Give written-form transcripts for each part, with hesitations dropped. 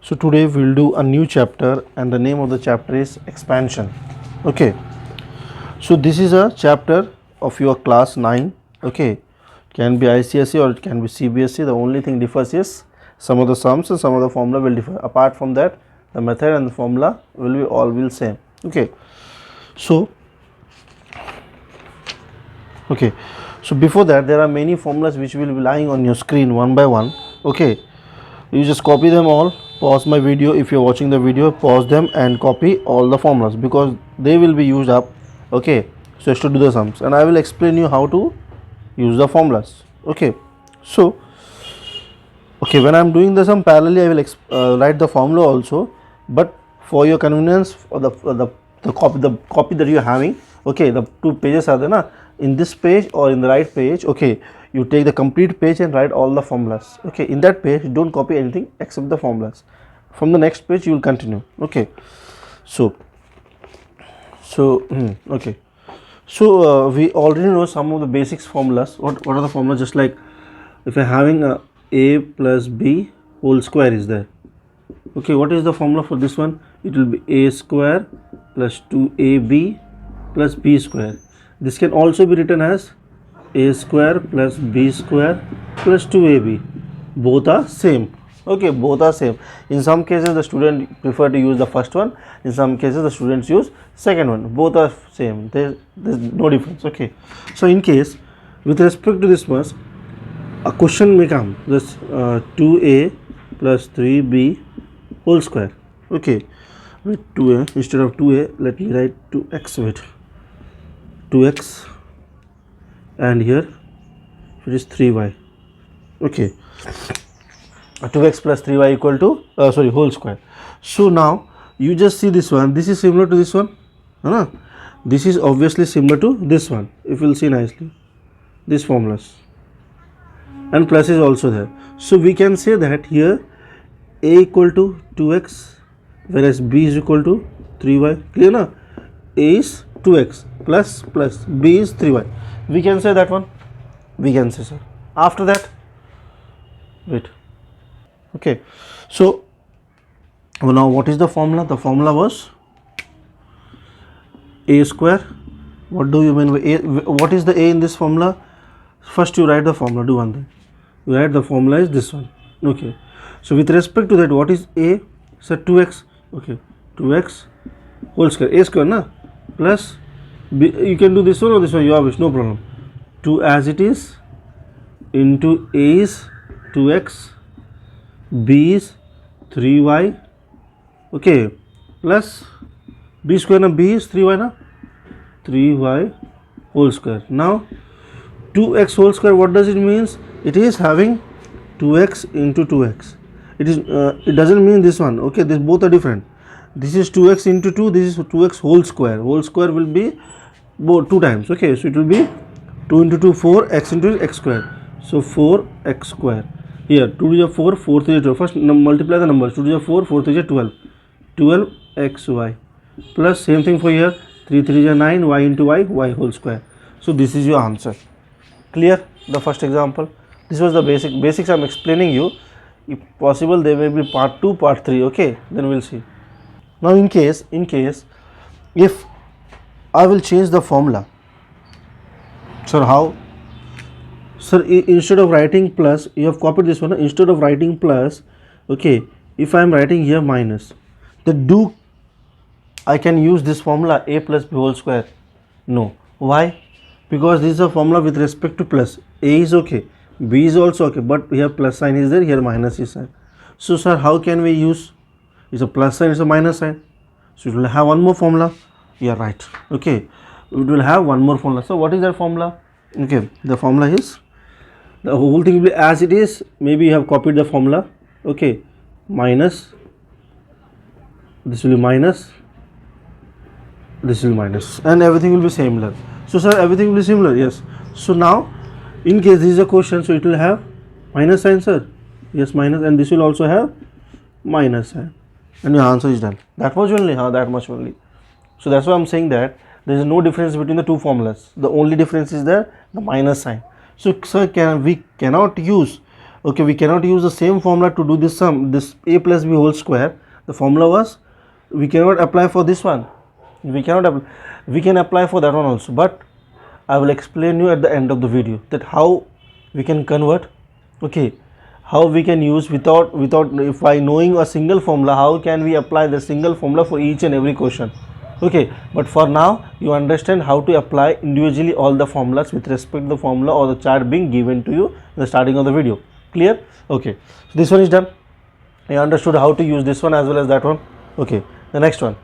So today we'll do a new chapter and the name of the chapter is expansion. Okay, so this is a chapter of your class 9. Okay, can be ICSE or it can be CBSE. The only thing differs is some of the sums and some of the formula will differ. Apart from that, the method and the formula will be all will same. Okay, so before that there are many formulas which will be lying on your screen one by one. Okay, you just copy them all, pause my video. If you're watching the video, pause them and copy all the formulas because they will be used up. Okay, so to do the sums and I will explain you how to use the formulas. Okay, so when I'm doing the sum parallelly I will write the formula also, but for your convenience, for the copy that you're having, okay, the two pages are there na, in this page or in the right page. Okay, you take the complete page and write all the formulas. Okay, in that page don't copy anything except the formulas. From the next page you will continue. Okay, so okay, so we already know some of the basics formulas. What are the formulas? Just like if you're having a plus b whole square is there. Okay, what is the formula for this one? It will be a square plus 2ab plus b square. This can also be written as a square plus b square plus 2ab. Both are same. Okay, both are same. In some cases the student prefer to use the first one, in some cases the students use second one. Both are same. There's no difference. Okay, so in case with respect to this one, a question may come this 2a plus 3b whole square. Okay, with 2a, instead of 2a let me write 2x with 2x and here it is 3y. Okay, 2x plus 3y equal to whole square. So now you just see this one, this is similar to this one, this is obviously similar to this one. If you will see nicely these formulas, and plus is also there. So we can say that here a equal to 2x whereas b is equal to 3y. Clear na? A is 2x plus b is 3y. We can say that one. We can say, sir. After that, wait. Okay, so now what is the formula? The formula was a square. What do you mean by a? What is the a in this formula? First you write the formula. Do one thing. You write the formula is this one. Okay, so with respect to that, what is a? So 2x. Okay, 2x whole square. A square na plus b. You can do this one or this one. You have no problem. 2 as it is into a is 2x, b is 3y. Okay, plus b square na b is 3y na 3y whole square. Now 2x whole square, what does it means? It is having 2x into 2x. It is it doesn't mean this one. Okay, this both are different. This is 2x into 2, this is 2x whole square. Whole square will be both 2 times. Okay, so it will be 2 into 2 4, x into x square. So 4x square. Here 2 to the 4, 4 to the 12. First multiply the numbers. 2 to the 4, 4 to the 12. 12xy plus same thing for here. 3 3 is 9, y into y whole square. So this is your answer. Clear? The first example. This was the basics I'm explaining you. If possible there may be part 2, part 3. Okay, then we'll see. Now in case if I will change the formula, sir, how? Sir, instead of writing plus, you have copied this one. Instead of writing plus, okay, if I am writing here minus, then I can use this formula a plus b whole square? No. Why? Because this is a formula with respect to plus. A is okay, b is also okay, but here plus sign is there, here minus is sign. So sir, how can we use? It's a plus sign, it's a minus sign, so it will have one more formula. You are right. Okay, it will have one more formula. So what is that formula? Okay, the formula is, the whole thing will be as it is. Maybe you have copied the formula. Okay, minus, this will be minus, this will be minus, and everything will be similar. So sir, everything will be similar. Yes. So now in case this is a question, so it will have minus sign, sir. Yes, minus, and this will also have minus sign, and your answer is done. That much only, that much only. So that's why I'm saying that there is no difference between the two formulas. The only difference is the minus sign. So sir, we cannot use Okay, we cannot use the same formula to do this sum, this a plus b whole square. The formula was, we cannot apply for this one, we cannot apply, we can apply for that one also, but I will explain you at the end of the video that how we can convert. Okay, how we can use without if by knowing a single formula, how can we apply the single formula for each and every question. Okay, but for now you understand how to apply individually all the formulas with respect to the formula or the chart being given to you in the starting of the video. Clear? Okay, so this one is done. I understood how to use this one as well as that one. Okay, the next one,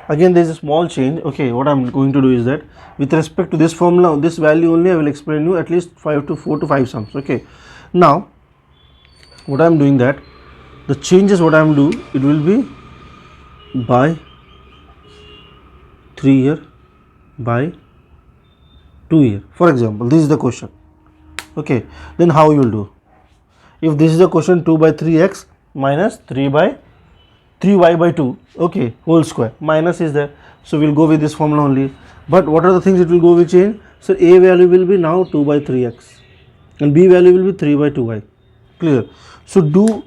again there is a small change. Okay, what I am going to do is that with respect to this formula, this value only I will explain you at least 4 to 5 sums. Okay, now what I am doing, that the changes what I am do, it will be by 3 year, by 2 year. For example, this is the question. Okay, then how you will do? If this is the question, 2 by 3x minus 3 by 3y by 2, okay, whole square, minus is there, so we'll go with this formula only. But what are the things it will go with change? So a value will be now 2 by 3x and b value will be 3 by 2y. Clear? So do,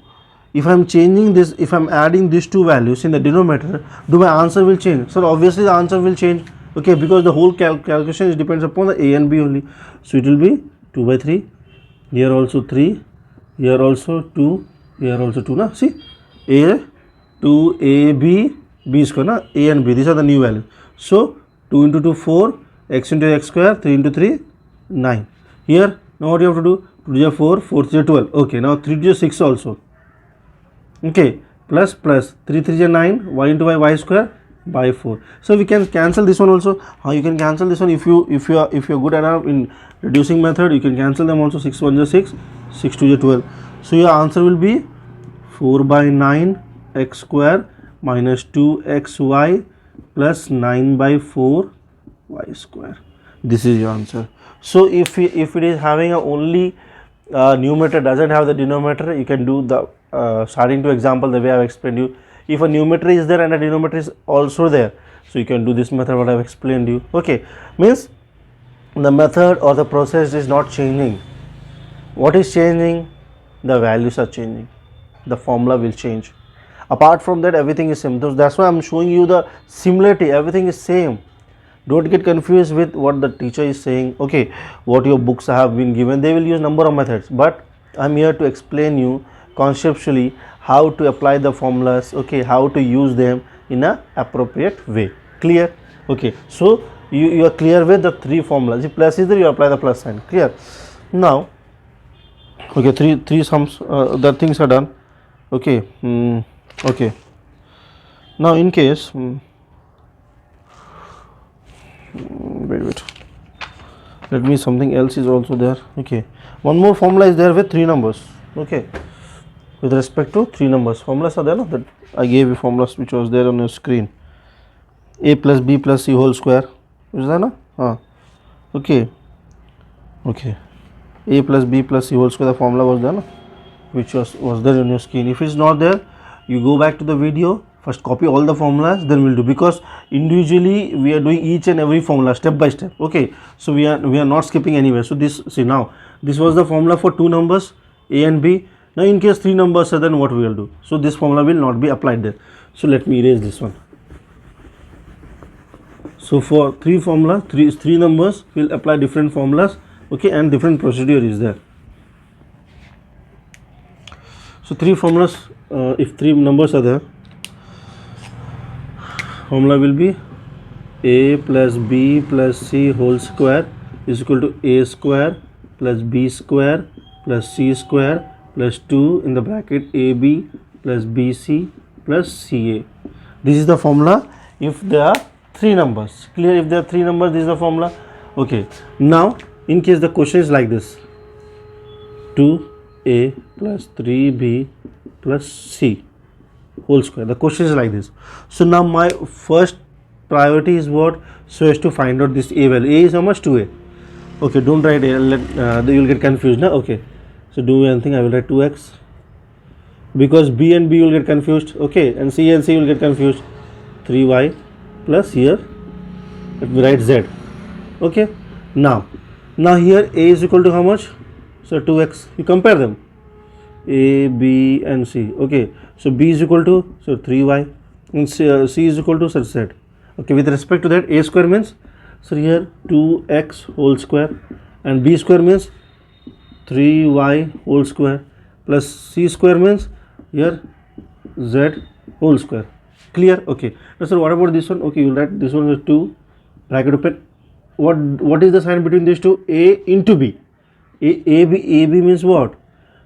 if I am changing this, if I am adding these two values in the denominator, do my answer will change? So obviously the answer will change. Okay, because the whole calculation is depends upon the a and b only. So it will be 2 by 3, here also 3, here also 2, here also 2. Na, see, a 2 a b, b square, na, a and b, these are the new values. So 2 into 2 4, x into x square, 3 into 3 9. Here now what you have to do? 2 is 4, 4 is 12. Okay, now 3 is 6 also. Okay, plus 3 3 is 9, y into y square by 4. So we can cancel this one also. How you can cancel this one? If you are good enough in reducing method, you can cancel them also. 6 1 is 6, 6 2 is 12. So your answer will be 4 by 9 x square minus 2xy plus 9 by 4 y square. This is your answer. So if it is having a only numerator, doesn't have the denominator, you can do the starting to example the way I have explained you. If a numerator is there and a denominator is also there, so you can do this method what I have explained you. Okay, means the method or the process is not changing. What is changing? The values are changing, the formula will change. Apart from that, everything is same. That's why I am showing you the similarity, everything is same. Don't get confused with what the teacher is saying. Okay, what your books have been given, they will use number of methods, but I am here to explain you conceptually how to apply the formulas. Okay, how to use them in a appropriate way. Clear? Okay, so you are clear with the 3 formulas. If plus is there, you apply the plus sign. Clear? Now, okay, three sums, the things are done. Okay, okay. Now in case, wait, let me, something else is also there. Okay, one more formula is there with 3 numbers. Okay, with respect to 3 numbers, formulas are there, no? That I gave you formulas which was there on your screen. A plus b plus c whole square, is that no? Okay, okay, a plus b plus c whole square, the formula was there, no? Which was there on your screen. If it's not there, you go back to the video, first copy all the formulas, then we'll do, because individually we are doing each and every formula step by step. Okay, so we are not skipping anywhere. So this, see, now this was the formula for 2 numbers a and b. Now in case 3 numbers are, then what we will do? So this formula will not be applied there. So let me erase this one. So for 3 formula, 3 numbers, will apply different formulas. Okay, and different procedure is there. So 3 formulas, if 3 numbers are there, formula will be a plus b plus c whole square is equal to a square plus b square plus c square plus 2 in the bracket ab plus bc plus ca. This is the formula if there are 3 numbers. Clear? If there are 3 numbers, this is the formula. Okay, now in case the question is like this, 2a plus 3b plus c whole square, the question is like this. So now my first priority is what? So as to find out this a value. A is how much? 2a. Okay, don't write a, you will get confused now. Okay, so do anything, I will write 2x, because b and b will get confused. Okay, and c will get confused. 3y plus, here let me write z. Okay, now here a is equal to how much? So 2x, you compare them, A, B and C. Okay, so B is equal to, so 3y, and C is equal to such z. Okay, with respect to that, A square means, so here 2x whole square, and B square means 3y whole square, plus C square means here z whole square. Clear? Okay. Now sir, what about this one? Okay, you write this one is 2 bracket open. What is the sign between these two? A into B. AB means what?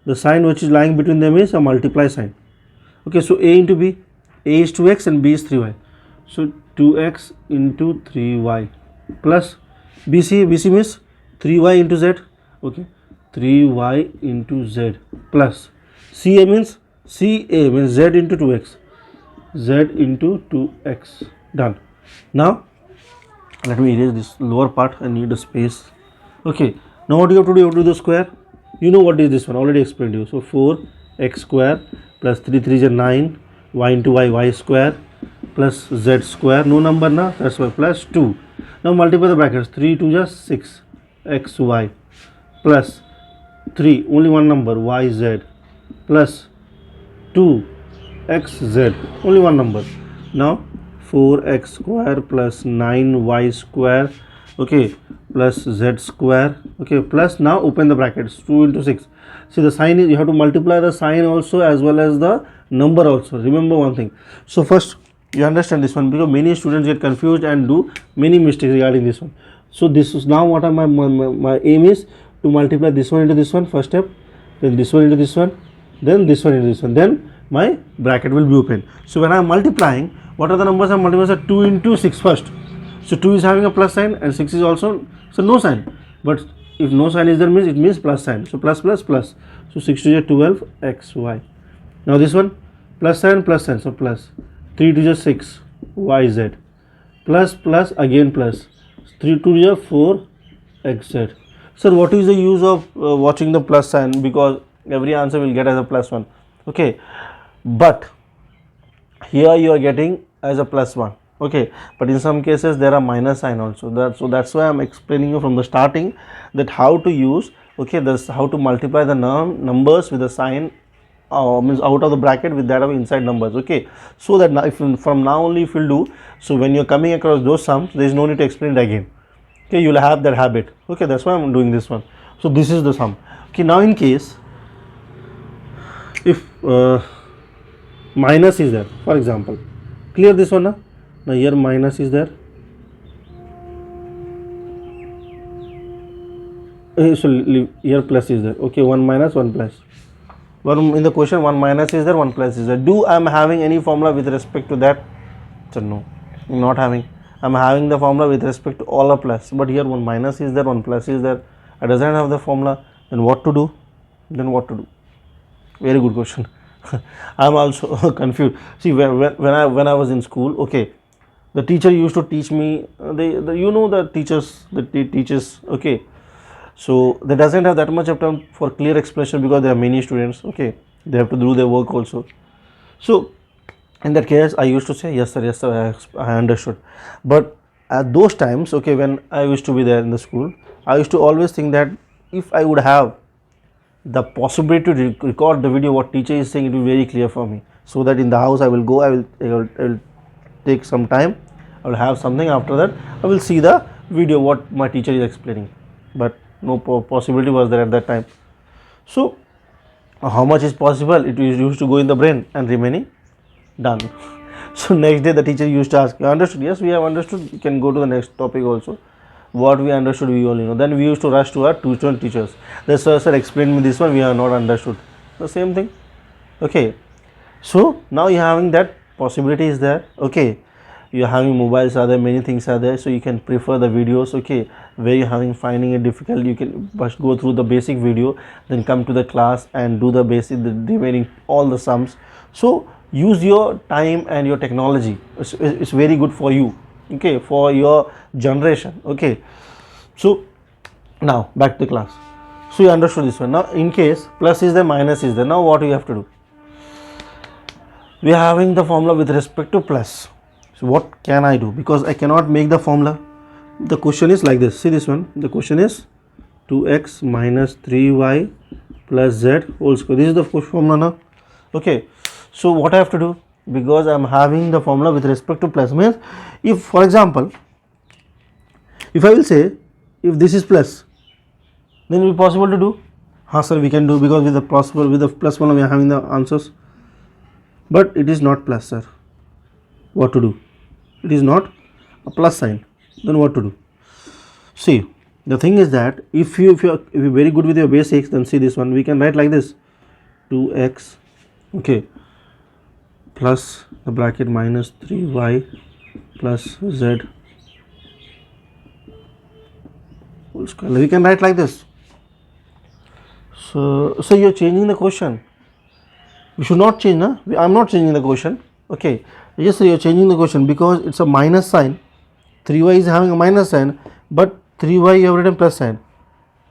The sign which is lying between them is a multiply sign. Okay, so A into B, A is 2x and B is 3y. So 2x into 3y plus BC means 3y into z. Okay, 3y into z plus CA means z into 2x, z into 2x. Done. Now let me erase this lower part. I need a space. Okay, now what you have to do? You have to do the square. You know what is this one, already explained to you. So 4x square plus 3 3 is 9, y into y square plus z square, no number na, that's why, plus 2. Now multiply the brackets, 3 2 is 6 xy plus 3, only one number, yz plus 2 xz, only one number. Now 4x square plus 9y square, okay, plus z square, okay, plus now open the brackets, 2 into 6. See, the sign is, you have to multiply the sign also as well as the number also. Remember one thing. So first you understand this one, because many students get confused and do many mistakes regarding this one. So this is now what my aim is to multiply this one into this one, first step, then this one into this one, then this one into this one, then my bracket will be open. So when I am multiplying, what are the numbers I am multiplying? 2 into 6 first. So 2 is having a plus sign and 6 is also, so no sign. But if no sign is there, means it means plus sign. So plus plus plus. So 6 to 12 xy. Now this one plus sign, so plus 3 to 6 yz plus plus again plus 3 to 4 xz. Sir, what is the use of watching the plus sign? Because every answer will get as a plus one. Okay, but here you are getting as a plus one. Okay, but in some cases there are minus sign also. So that's why I am explaining you from the starting that how to use, okay, this how to multiply the numbers with the sign means out of the bracket with that of inside numbers. Okay, so that now if from now only if you do, so when you are coming across those sums, there is no need to explain it again. Okay, you will have that habit. Okay, that's why I am doing this one. So this is the sum. Okay, now in case if minus is there, for example, clear this one now. Now here minus is there. So here plus is there. Okay, 1 minus 1 plus. One in the question, 1 minus is there, 1 plus is there. Do I am having any formula with respect to that? So no, I'm not having. I'm having the formula with respect to all a plus. But here 1 minus is there, 1 plus is there. I doesn't have the formula. Then what to do? Very good question. I am also confused. See, when I was in school, okay, the teacher used to teach me. You know the teachers, teaches. Okay, so they doesn't have that much of time for clear explanation because there are many students. Okay, they have to do their work also. So in that case, I used to say yes sir, I understood. But at those times, okay, when I used to be there in the school, I used to always think that if I would have the possibility to record the video what teacher is saying, it will be very clear for me, so that in the house I will go, I will take some time, I will have something, after that I will see the video what my teacher is explaining. But no possibility was there at that time. So how much is possible, it used to go in the brain and remaining done. So next day the teacher used to ask, you understood? Yes, we have understood, you can go to the next topic also. What we understood we only know. Then we used to rush to our tuition teachers. The sir explained me this one, we have not understood. The same thing. Okay, so now you having that possibility is there. Okay, you are having mobiles are there, many things are there, so you can prefer the videos. Okay, where you having finding it difficult, you can first go through the basic video, then come to the class and do the basic, the remaining all the sums. So use your time and your technology. It's very good for you. Okay, for your generation. Okay, so now back to class. So you understood this one. Now in case plus is there, minus is there, now what you have to do? We are having the formula with respect to plus. So what can I do? Because I cannot make the formula. The question is like this. See this one. The question is 2x minus 3y plus z whole square. This is the first formula now. Okay, so what I have to do, because I am having the formula with respect to plus, means if, for example, if I will say if this is plus, then it will be possible to do. Sir, we can do, because with the possible, with the plus one we are having the answers, but it is not plus, sir. What to do? It is not a plus sign. Then what to do? See, the thing is that if you're very good with your basics, then see this one, we can write like this: 2x, okay, plus the bracket minus 3y plus z whole square. We can write like this. So you're changing the question. We should not change, na? I'm not changing the question. Okay, yes, sir, you're changing the question because it's a minus sign. 3y is having a minus sign, but 3y you have written plus sign.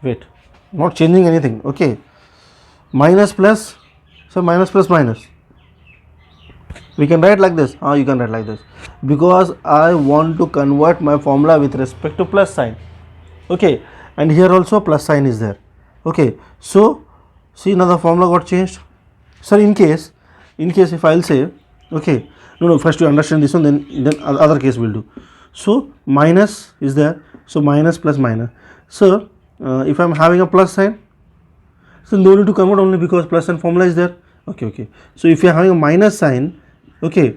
Wait, not changing anything. Okay, minus plus, so minus plus minus. We can write like this. You can write like this because I want to convert my formula with respect to plus sign. Okay, and here also plus sign is there. Okay, so see, now the formula got changed. Sir, in case if I'll say, okay, no, first you understand this one, then other case we'll do. So minus is there, so minus plus minus. So if I'm having a plus sign, so no need to convert only because plus sign formula is there. Okay, so if you're having a minus sign, okay,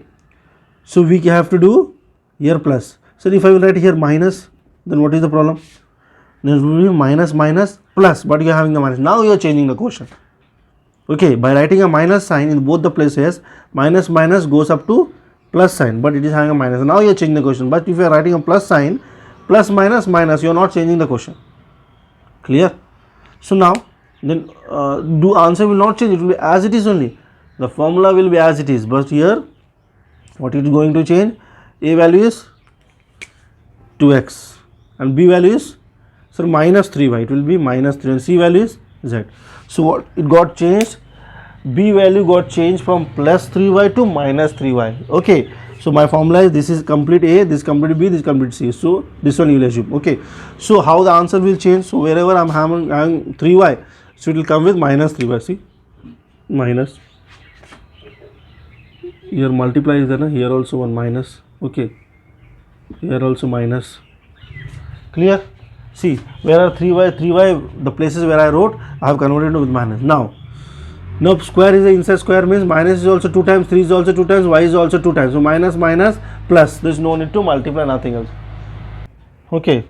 so we have to do here plus. So if I will write here minus, then what is the problem? Then it will be minus minus plus, but you are having the minus. Now you are changing the question. Okay, by writing a minus sign in both the places, minus minus goes up to plus sign, but it is having a minus. Now you are changing the question. But if you are writing a plus sign, plus minus minus, you are not changing the question. Clear? So now, then answer will not change. It will be as it is only. The formula will be as it is. But here, what it is going to change? A value is 2x and B value is, so minus 3y. It will be minus 3 and C value is z. So what it got changed? B value got changed from plus 3y to minus 3y. Okay, so my formula is, this is complete A, this complete B, this complete C. So this one you will assume. Okay, so how the answer will change? So wherever I am having 3y, so it will come with minus 3y. See, minus, here multiply is there, here also one minus. Okay, here also minus. Clear? See, where are 3y, the places where I wrote, I have converted with minus. Now square is the inside square, means minus is also 2 times, 3 is also 2 times, y is also 2 times. So minus minus plus, there is no need to multiply, nothing else. Okay,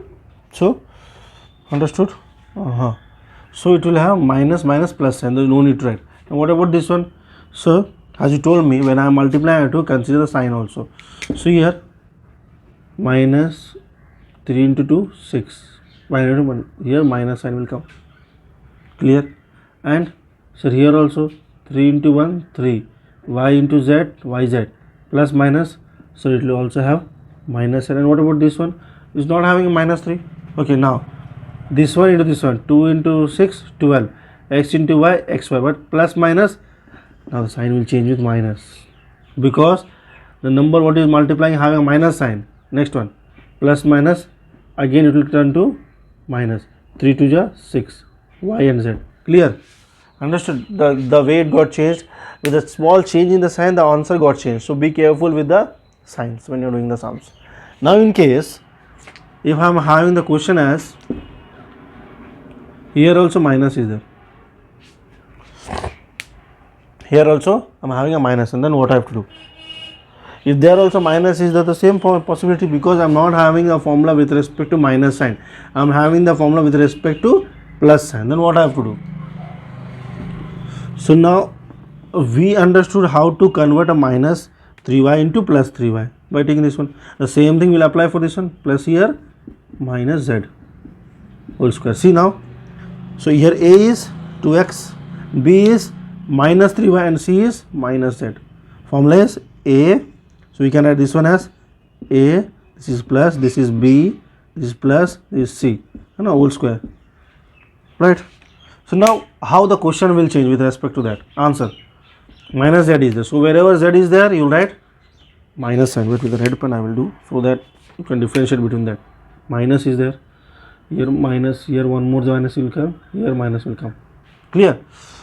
so understood? So it will have minus minus plus and there is no need to write. And what about this one? So as you told me, when I am multiplying, I have to consider the sign also. So here minus 3 into 2, 6. Minus 1, here minus sign will come. Clear? And so here also 3 into 1, 3, y into z, yz, plus minus, so it will also have minus sign. And what about this one? It's not having a minus 3. Okay, now this one into this one, 2 into 6, 12, x into y, xy, but plus minus, now the sign will change with minus because the number what is multiplying having a minus sign. Next one, plus minus, again it will turn to minus. 3 to 6, y and z. Clear? Understood? The way it got changed, with a small change in the sign, the answer got changed. So be careful with the signs when you are doing the sums. Now in case if I am having the question as, here also minus is there, here also I am having a minus, and then what I have to do? If there also minus, is that the same possibility? Because I am not having a formula with respect to minus sign, I am having the formula with respect to plus sign. Then what I have to do? So now we understood how to convert a minus 3y into plus 3y by taking this one. The same thing will apply for this one, plus here minus z whole square. See now, so here A is 2x, B is minus 3y and C is minus z. Formula is A, so we can write this one as A, this is plus, this is B, this is plus, this is C, and whole square, right? So now how the question will change with respect to that answer? Minus z is there, so wherever z is there you will write minus sign. With the red pen I will do, so that you can differentiate between that. Minus is there, here minus, here one more minus will come, here minus will come. Clear?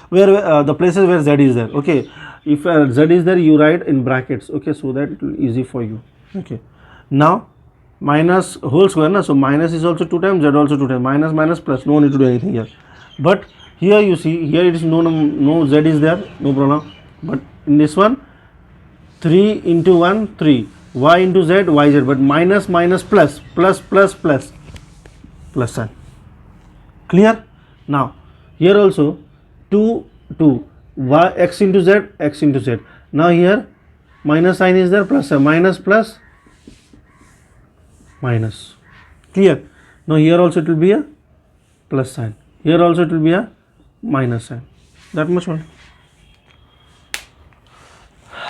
Where the places where z is there. Okay, if z is there, you write in brackets. Okay, so that it will be easy for you. Okay, now minus whole square na, so minus is also 2 times, z also 2 times, minus minus plus, no need to do anything here. But here you see, here it is no z is there, no problem. But in this one, 3 into 1 3, y into z yz, but minus minus plus plus plus plus plus sign. Clear? Now here also 2 2, y x into z x into z. Now here minus sign is there, plus minus plus minus. Clear? Now here also it will be a plus sign, here also it will be a minus sign. That much only.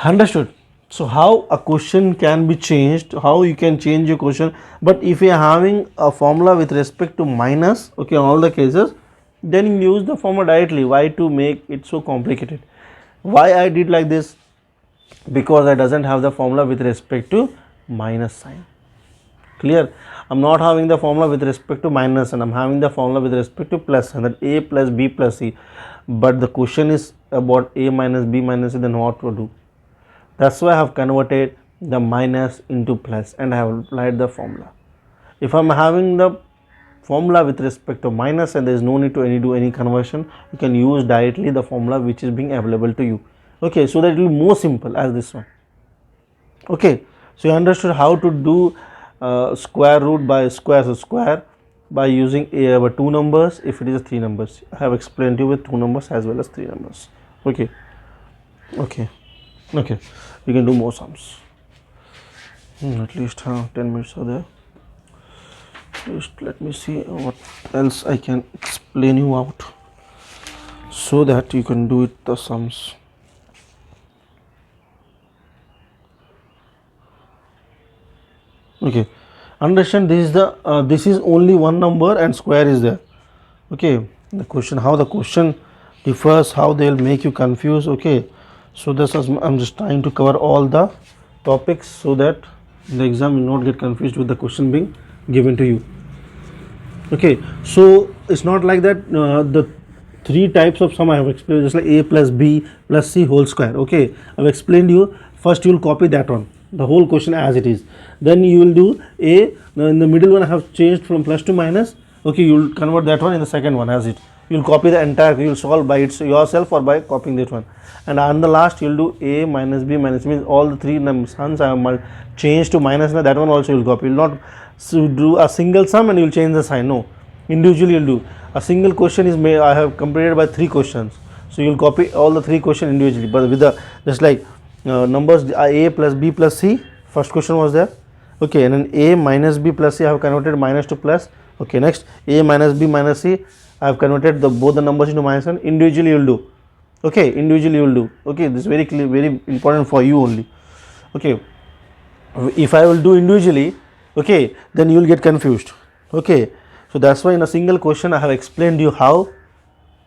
Understood? So how a question can be changed, how you can change your question. But if you are having a formula with respect to minus, okay, all the cases, then you use the formula directly. Why to make it so complicated? Why I did like this? Because I doesn't have the formula with respect to minus sign. Clear? I'm not having the formula with respect to minus and I'm having the formula with respect to plus, and that a plus b plus c. But the question is about a minus b minus c, then what to do? That's why I have converted the minus into plus and I have applied the formula. If I'm having the formula with respect to minus and there is no need to do any conversion, you can use directly the formula which is being available to you. Okay, so that it will be more simple as this one. Okay, so you understood how to do square root by square, so square by using two numbers if it is 3 numbers. I have explained to you with 2 numbers as well as 3 numbers. Okay, okay, okay, we can do more sums. At least 10 minutes are there. Just let me see what else I can explain you out so that you can do it the sums. Okay, understand, this is the this is only one number and square is there. Okay, the question, how the question differs, how they will make you confused. Okay, so this is, I'm just trying to cover all the topics so that the exam will not get confused with the question being given to you. Okay, so it's not like that. The 3 types of sum I have explained, just like a plus b plus c whole square. Okay, I've explained you. First you will copy that one, the whole question as it is. Then you will do a, in the middle one I have changed from plus to minus. Okay, you will convert that one in the second one as it. You will copy the entire, you will solve by it yourself or by copying that one. And on the last you will do a minus b minus, means all the 3 sums I have changed to minus, and that one also you will copy. You will not do a single sum and you will change the sign. No, individually you will do. A single question is made, I have completed by 3 questions. So you will copy all the 3 questions individually, but with the just like numbers a plus b plus c, first question was there. Okay, and then a minus b plus c I have converted minus to plus. Okay, next a minus b minus c I have converted both the numbers into minus, and individually you will do. Okay, individually you will do. Okay, this is very clear, very important for you only. Okay, if I will do individually, okay, then you will get confused. Okay, so that's why in a single question I have explained you how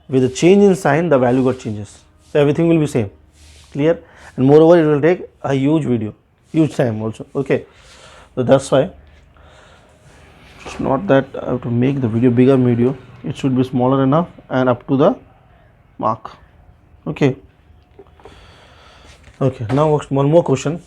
with the change in sign the value got changes, so everything will be same. Clear? And moreover it will take a huge video, huge time also. Okay, so that's why it's not that I have to make the video bigger video, it should be smaller enough and up to the mark. Okay, okay, now one more question.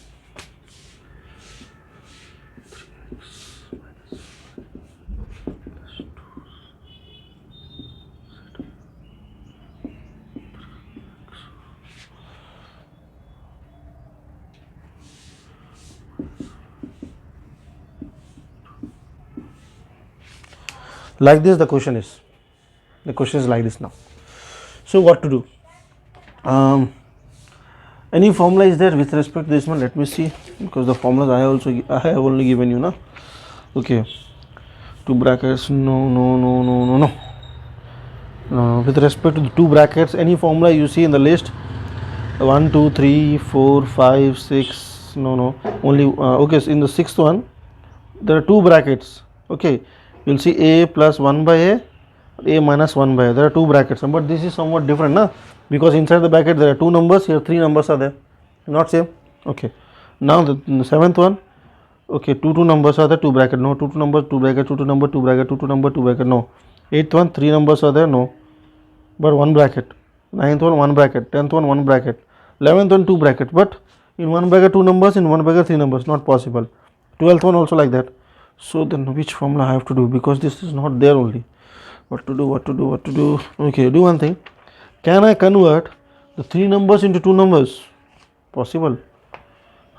Like this the question is like this now. So what to do? Any formula is there with respect to this one? Let me see, because the formulas I have only given you now. Okay, 2 brackets, no. With respect to the 2 brackets, any formula you see in the list, 1 2 3 4 5 6, no, only okay, so in the 6th one there are 2 brackets. Okay, you will see a plus 1 by a minus 1 by a, there are 2 brackets, but this is somewhat different na, because inside the bracket there are 2 numbers, here 3 numbers are there, not same. Okay, now the 7th one, Okay, two numbers are there, two bracket, no. Two numbers, two bracket, two number, two bracket, two number, two bracket, no. Eighth one, three numbers are there, no. But one bracket. Ninth one bracket. 10th one bracket. 11th one, two bracket. But in one bracket, two numbers, in one bracket, three numbers, not possible. 12th one also like that. So then which formula I have to do, because this is not there only. What to do? Okay, do one thing. Can I convert the three numbers into two numbers? Possible.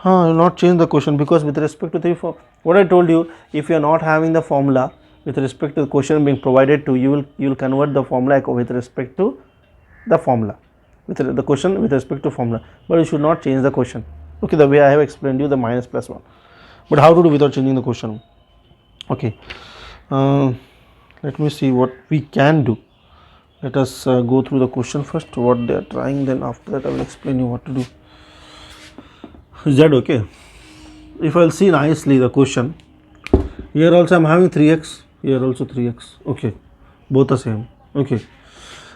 I will not change the question, because with respect to what I told you, if you are not having the formula with respect to the question being provided to you, you will convert the formula with respect to the formula, with the question with respect to formula, but you should not change the question. Okay, the way I have explained you the minus plus 1, but how to do without changing the question? Okay, let me see what we can do. Let us go through the question first, what they are trying, then after that I will explain you what to do. Is that okay? If I will see nicely the question, here also I am having 3x, here also 3x, okay, both are same, okay,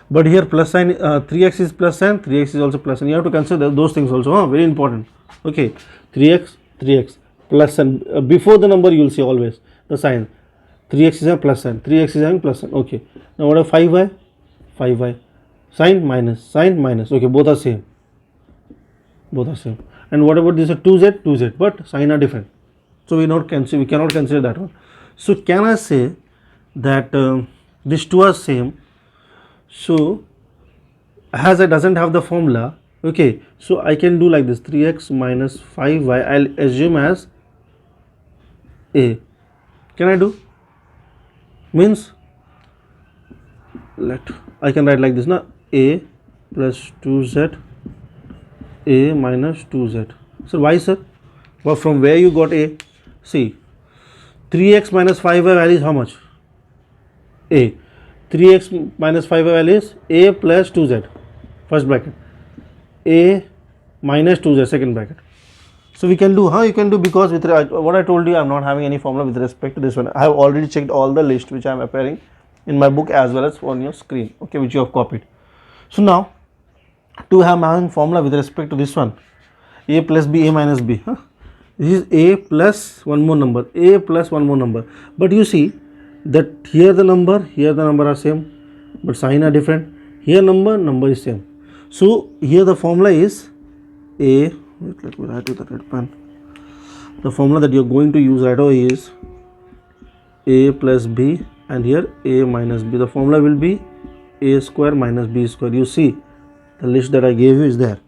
but here plus sign, 3x is plus sign, 3x is also plus sign. You have to consider those things also, very important. Okay, 3x plus sign, before the number you will see always the sign. 3x is a plus sign, 3x is having plus sign. Okay, now what are 5y, sign minus, okay, both are same. And what about this 2z, but sign are different, so we cannot consider that one. So can I say that these two are same? So as I doesn't have the formula, okay, so I can do like this, 3x minus 5y, I'll assume as a. Can I do? Means I can write like this, now a plus 2z, a minus 2z. So why, sir? Well, from where you got a? See, 3x minus 5y value is how much? A. 3x minus 5y value is a plus 2z, first bracket, a minus 2z, second bracket. So we can do, you can do, because with what I told you, I am not having any formula with respect to this one. I have already checked all the list which I am appearing in my book as well as on your screen, okay, which you have copied. So now to have having formula with respect to this one, a plus b, a minus b, this is a plus one more number, but you see that here the number are same, but sign are different. Here number is same. So here the formula is a, let me write with the red pen. The formula that you are going to use right away is a plus b, and here a minus b. The formula will be a square minus b square. You see the list that I gave you is there.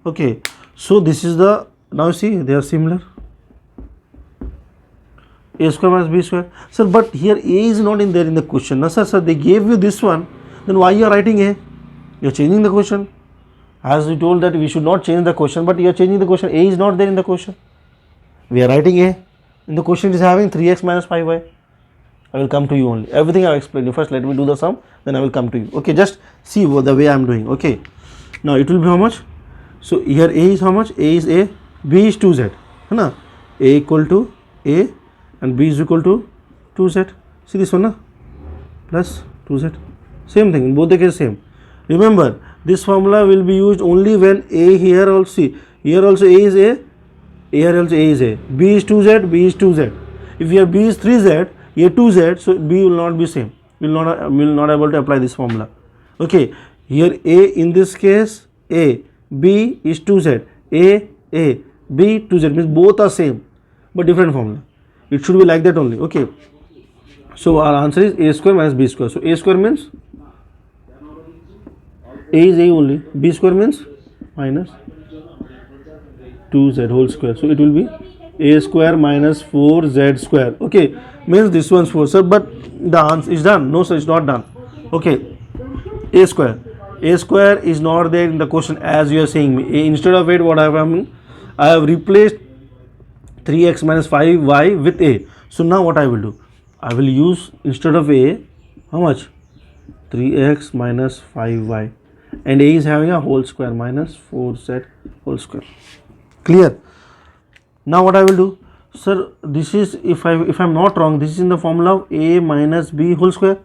Okay, so this is the, now see they are similar, a square minus b square. Sir, but here a is not in there in the question. No sir, they gave you this one, then why you are writing a? You are changing the question. As we told that we should not change the question, but you are changing the question. A is not there in the question. We are writing a. In the question it is having 3x minus 5y. I will come to you only. Everything I will explain you. First let me do the sum, then I will come to you. Okay, just see the way I am doing. Okay, now it will be how much? So here a is how much? A is a, b is 2z. A equal to a and b is equal to 2z. See this one, plus 2z. Same thing, in both the cases same. Remember, this formula will be used only when a here also, see, here also a is a, here also a is a, b is 2z, b is 2z. If here b is 3z, here 2z, so b will not be same. We will not able to apply this formula. Okay, here a in this case a, b is 2z, a, b 2z, means both are same but different formula. It should be like that only. Okay, so our answer is a square minus b square. So a square means a is a only, b square means minus 2z whole square. So it will be a square minus 4z square. Okay, means this one's 4, sir, but the answer is done. No sir, it's not done. Okay, a square is not there in the question as you are saying me. Instead of it, what I have replaced 3x minus 5y with a. So now what I will do, I will use instead of a, how much? 3x minus 5y, and a is having a whole square minus 4z whole square. Clear? Now what I will do, sir, this is, if I am not wrong, this is in the formula of a minus b whole square.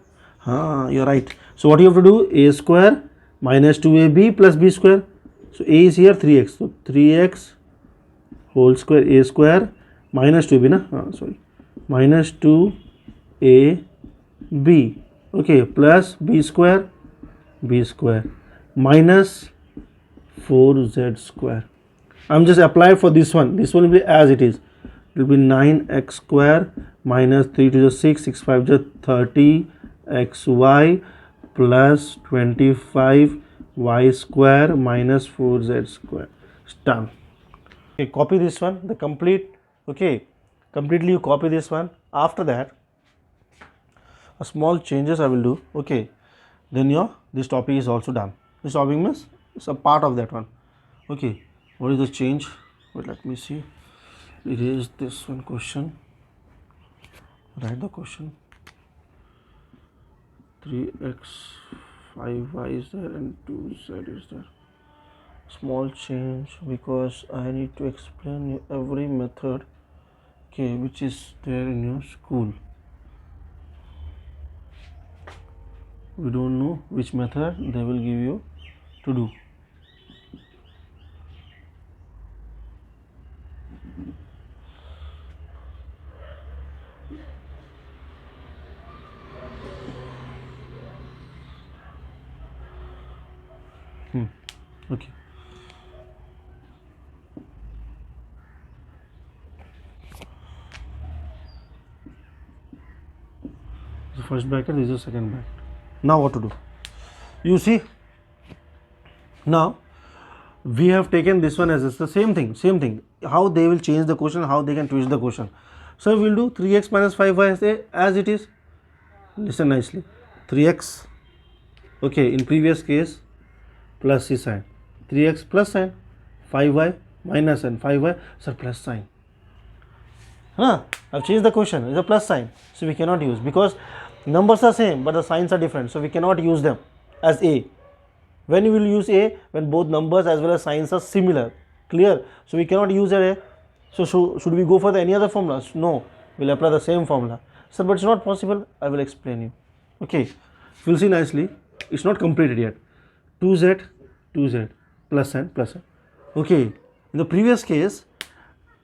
You are right. So what you have to do, a square minus 2ab plus b square. So a is here 3x, so 3x whole square, a square minus 2b na, sorry, minus 2ab, okay, plus b square minus 4z square. I'm just applied for this one. This one will be as it is. It will be 9x square minus 3 to the 6, 6 5 to 30 xy plus 25 y square minus 4z square. It's done. Okay, copy this one, the complete, okay, completely you copy this one. After that, a small changes I will do, okay, then your this topic is also done. This topic means it's a part of that one. Okay, what is the change? Wait, let me see. Erase this one question. Write the question. 3x 5y is there and 2z is there. Small change because I need to explain you every method, okay, which is there in your school. We don't know which method they will give you to do. Okay. The first bracket, this is the second bracket. Now what to do? You see, now we have taken this one as the same thing. How they will change the question, how they can twist the question. So we will do 3x minus 5y as it is. Listen nicely. 3x, okay, in previous case plus c sign, 3x plus sign, 5y minus and 5y, sir, plus sign. I've changed the question, it's a plus sign, so we cannot use because numbers are same but the signs are different, so we cannot use them as a. When you will use a? When both numbers as well as signs are similar. Clear? So we cannot use a. So should we go for any other formulas? No, we'll apply the same formula. Sir, but it's not possible. I will explain you. Okay, you'll see nicely. It's not completed yet. 2z plus n plus n. Okay, in the previous case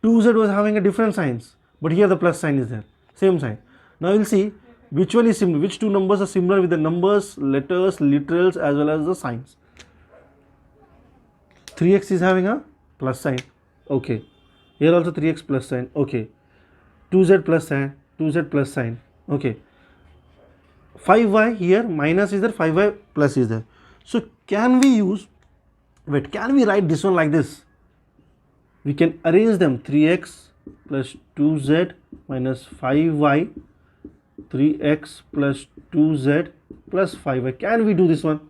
2z was having a different signs, but here the plus sign is there, same sign. Now we'll see which one is similar, which two numbers are similar with the numbers, letters, literals as well as the signs. 3x is having a plus sign, okay, here also 3x plus sign, okay, 2z plus sign, okay, 5y here minus is there, 5y plus is there. So can we use, wait, can we write this one like this? We can arrange them, 3x plus 2z minus 5y, 3x plus 2z plus 5y. Can we do this one?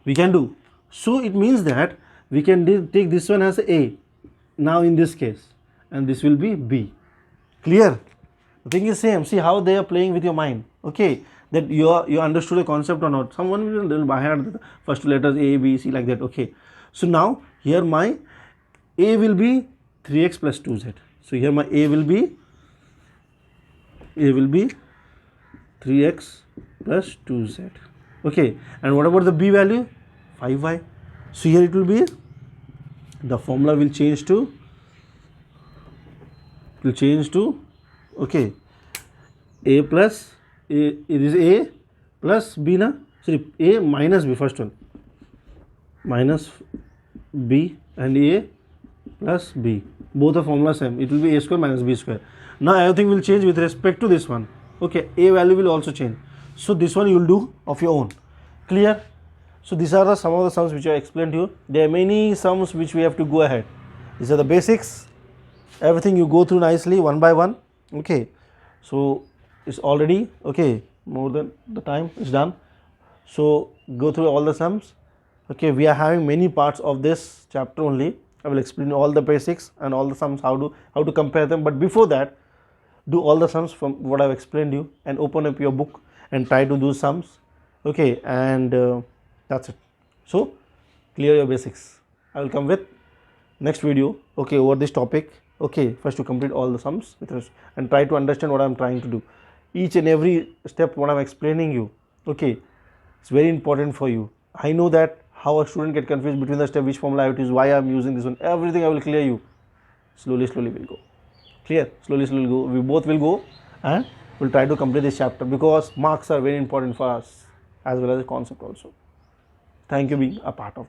We can do. So it means that we can take this one as a now in this case, and this will be b. Clear? The thing is same. See how they are playing with your mind. Okay, that you understood the concept or not. Someone will by heart the first two letters a, b, c like that. Okay, so now here my a will be 3x plus 2z. So here my a will be 3x plus 2z. Okay, and what about the b value? 5y. So here it will be, the formula will change to okay, a plus a, it is a plus b na, sorry, a minus b, first one minus b and a plus b, both the formulas same, it will be a square minus b square. Now everything will change with respect to this one. Okay, a value will also change, so this one you will do of your own. Clear? So these are some of the sums which I explained to you. There are many sums which we have to go ahead. These are the basics, everything you go through nicely one by one. Okay, so it's already okay, more than the time is done, so go through all the sums. Okay, we are having many parts of this chapter only. I will explain all the basics and all the sums, how to compare them, but before that do all the sums from what I've explained you and open up your book and try to do sums. Okay, and that's it. So clear your basics. I will come with next video, okay, over this topic. Okay, first to complete all the sums with us and try to understand what I'm trying to do. Each and every step what I'm explaining you, okay, it's very important for you. I know that how a student get confused between the step, which formula I have to use, why I'm using this one, everything I will clear you. Slowly we'll go. Clear? Slowly, slowly go. We both will go and we'll try to complete this chapter because marks are very important for us as well as the concept also. Thank you being a part of